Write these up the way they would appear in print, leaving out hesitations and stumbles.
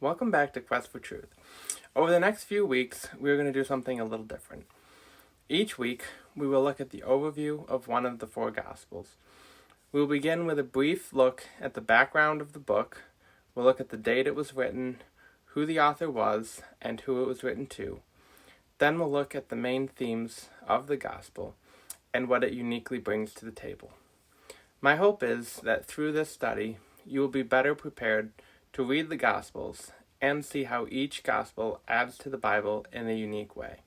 Welcome back to Quest for Truth. Over the next few weeks, we're going to do something a little different. Each week, we will look at the overview of one of the four Gospels. We will begin with a brief look at the background of the book. We'll look at the date it was written, who the author was, and who it was written to. Then we'll look at the main themes of the Gospel and what it uniquely brings to the table. My hope is that through this study, you will be better prepared to read the Gospels and see how each Gospel adds to the Bible in a unique way.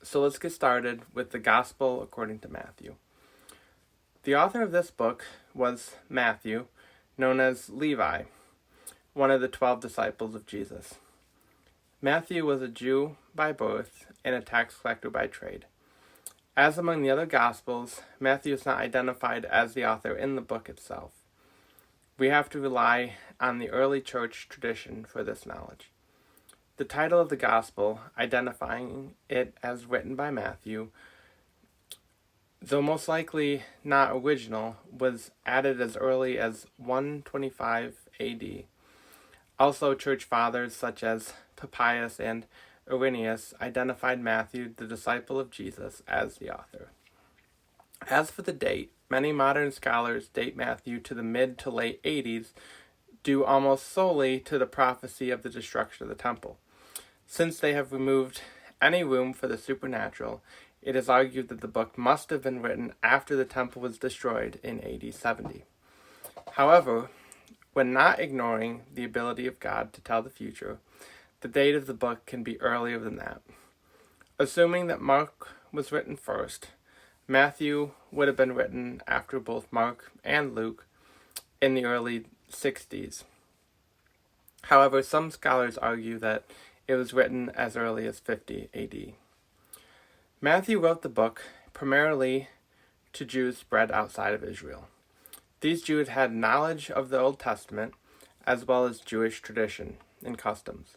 So let's get started with the Gospel according to Matthew. The author of this book was Matthew, known as Levi, one of the 12 disciples of Jesus. Matthew was a Jew by birth and a tax collector by trade. As among the other Gospels, Matthew is not identified as the author in the book itself. We have to rely on the early church tradition for this knowledge. The title of the Gospel, identifying it as written by Matthew, though most likely not original, was added as early as 125 AD. Also, church fathers such as Papias and Irenaeus identified Matthew, the disciple of Jesus, as the author. As for the date, many modern scholars date Matthew to the mid to late 80s, due almost solely to the prophecy of the destruction of the temple. Since they have removed any room for the supernatural, it is argued that the book must have been written after the temple was destroyed in AD 70. However, when not ignoring the ability of God to tell the future, the date of the book can be earlier than that. Assuming that Mark was written first, Matthew would have been written after both Mark and Luke in the early 60s. However, some scholars argue that it was written as early as 50 AD. Matthew wrote the book primarily to Jews spread outside of Israel. These Jews had knowledge of the Old Testament as well as Jewish tradition and customs.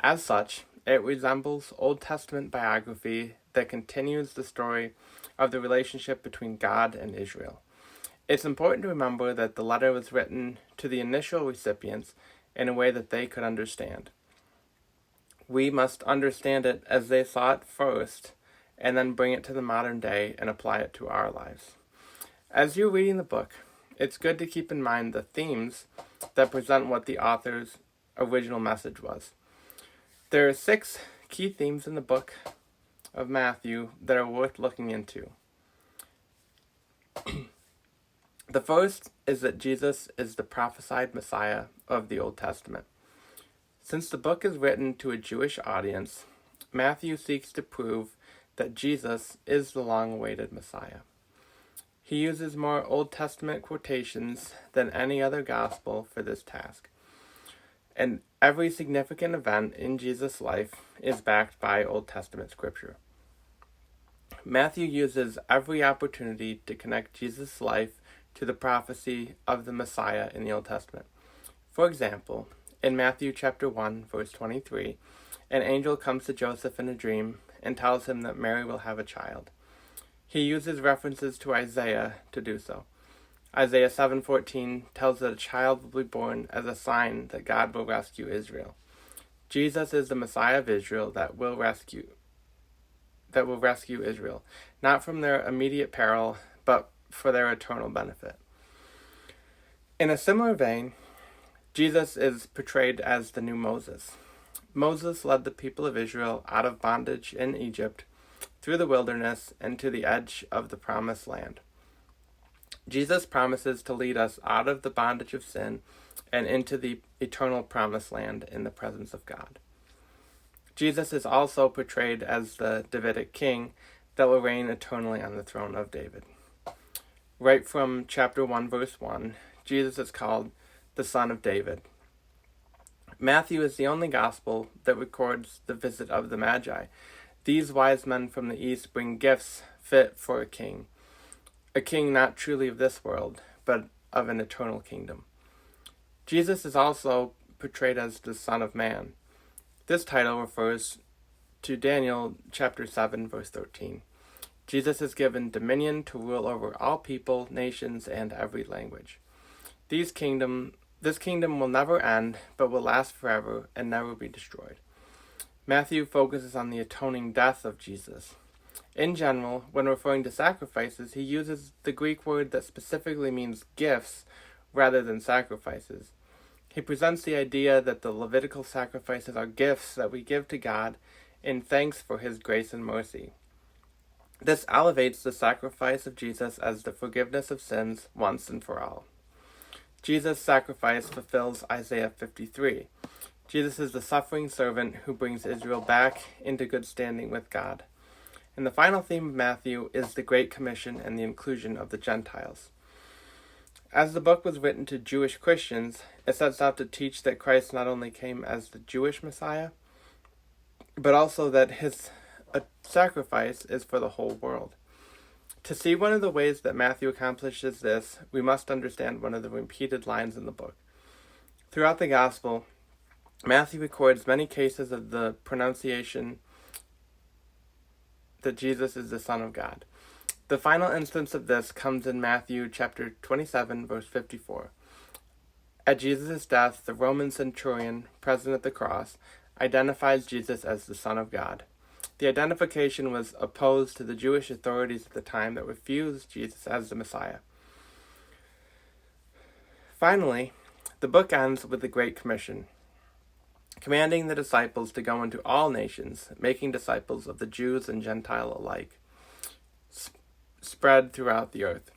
As such, it resembles Old Testament biography that continues the story of the relationship between God and Israel. It's important to remember that the letter was written to the initial recipients in a way that they could understand. We must understand it as they saw it first, and then bring it to the modern day and apply it to our lives. As you're reading the book, it's good to keep in mind the themes that present what the author's original message was. There are 6 key themes in the book of Matthew that are worth looking into. The first is that Jesus is the prophesied Messiah of the Old Testament. Since the book is written to a Jewish audience, Matthew seeks to prove that Jesus is the long-awaited Messiah. He uses more Old Testament quotations than any other gospel for this task. And every significant event in Jesus' life is backed by Old Testament scripture. Matthew uses every opportunity to connect Jesus' life to the prophecy of the Messiah in the Old Testament. For example, in Matthew chapter 1, verse 23, an angel comes to Joseph in a dream and tells him that Mary will have a child. He uses references to Isaiah to do so. Isaiah 7:14 tells that a child will be born as a sign that God will rescue Israel. Jesus is the Messiah of Israel that will rescue Israel, not from their immediate peril, but for their eternal benefit. In a similar vein, Jesus is portrayed as the new Moses. Moses led the people of Israel out of bondage in Egypt, through the wilderness, and to the edge of the promised land. Jesus promises to lead us out of the bondage of sin and into the eternal promised land in the presence of God. Jesus is also portrayed as the Davidic king that will reign eternally on the throne of David. Right from chapter 1, verse 1, Jesus is called the Son of David. Matthew is the only gospel that records the visit of the Magi. These wise men from the east bring gifts fit for a king not truly of this world, but of an eternal kingdom. Jesus is also portrayed as the Son of Man. This title refers to Daniel chapter 7, verse 13. Jesus is given dominion to rule over all people, nations, and every language. These kingdoms This kingdom will never end, but will last forever and never be destroyed. Matthew focuses on the atoning death of Jesus. In general, when referring to sacrifices, he uses the Greek word that specifically means gifts rather than sacrifices. He presents the idea that the Levitical sacrifices are gifts that we give to God in thanks for his grace and mercy. This elevates the sacrifice of Jesus as the forgiveness of sins once and for all. Jesus' sacrifice fulfills Isaiah 53. Jesus is the suffering servant who brings Israel back into good standing with God. And the final theme of Matthew is the Great Commission and the inclusion of the Gentiles. As the book was written to Jewish Christians, it sets out to teach that Christ not only came as the Jewish Messiah, but also that his sacrifice is for the whole world. To see one of the ways that Matthew accomplishes this, we must understand one of the repeated lines in the book. Throughout the Gospel, Matthew records many cases of the pronunciation that Jesus is the Son of God. The final instance of this comes in Matthew chapter 27, verse 54. At Jesus' death, the Roman centurion, present at the cross, identifies Jesus as the Son of God. The identification was opposed to the Jewish authorities at the time that refused Jesus as the Messiah. Finally, the book ends with the Great Commission, commanding the disciples to go into all nations, making disciples of the Jews and Gentile alike, spread throughout the earth.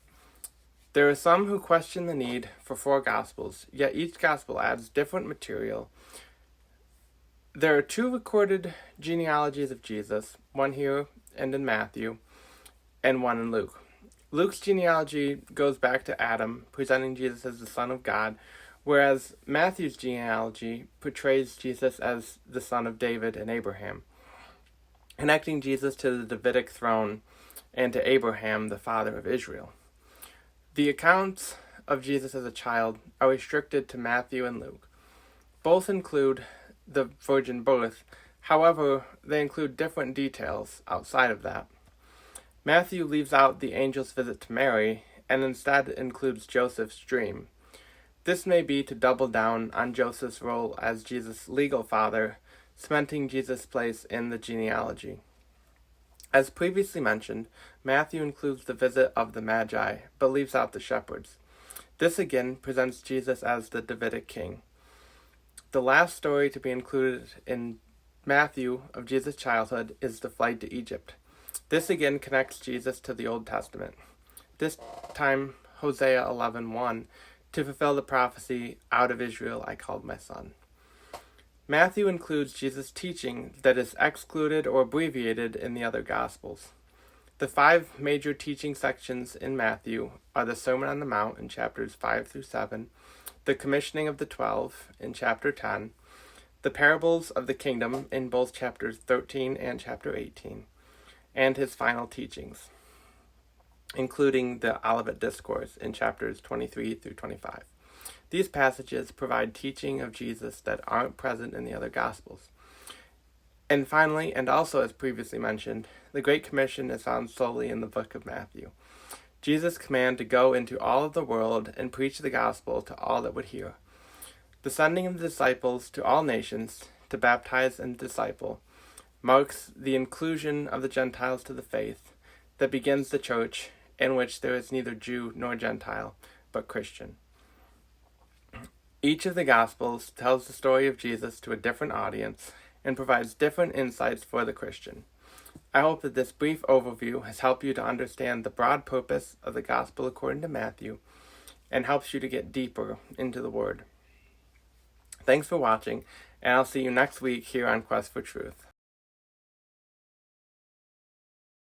There are some who question the need for 4 Gospels, yet each Gospel adds different material. There are 2 recorded genealogies of Jesus, one here and in Matthew, and one in Luke. Luke's genealogy goes back to Adam, presenting Jesus as the Son of God, whereas Matthew's genealogy portrays Jesus as the son of David and Abraham, connecting Jesus to the Davidic throne and to Abraham, the father of Israel. The accounts of Jesus as a child are restricted to Matthew and Luke. Both include the virgin birth, however, they include different details outside of that. Matthew leaves out the angel's visit to Mary, and instead includes Joseph's dream. This may be to double down on Joseph's role as Jesus' legal father, cementing Jesus' place in the genealogy. As previously mentioned, Matthew includes the visit of the Magi, but leaves out the shepherds. This again presents Jesus as the Davidic king. The last story to be included in Matthew of Jesus' childhood is the flight to Egypt. This again connects Jesus to the Old Testament, this time Hosea 11:1, to fulfill the prophecy, "Out of Israel I called my son." Matthew includes Jesus' teaching that is excluded or abbreviated in the other Gospels. The 5 major teaching sections in Matthew are the Sermon on the Mount in chapters 5 through 7, the commissioning of the 12 in chapter 10, the parables of the kingdom in both chapters 13 and chapter 18, and his final teachings, including the Olivet Discourse in chapters 23 through 25. These passages provide teaching of Jesus that aren't present in the other Gospels. And finally, and also as previously mentioned, the Great Commission is found solely in the book of Matthew. Jesus' command to go into all of the world and preach the gospel to all that would hear. The sending of the disciples to all nations to baptize and disciple marks the inclusion of the Gentiles to the faith that begins the church, in which there is neither Jew nor Gentile, but Christian. Each of the Gospels tells the story of Jesus to a different audience and provides different insights for the Christian. I hope that this brief overview has helped you to understand the broad purpose of the Gospel according to Matthew and helps you to get deeper into the Word. Thanks for watching, and I'll see you next week here on Quest for Truth.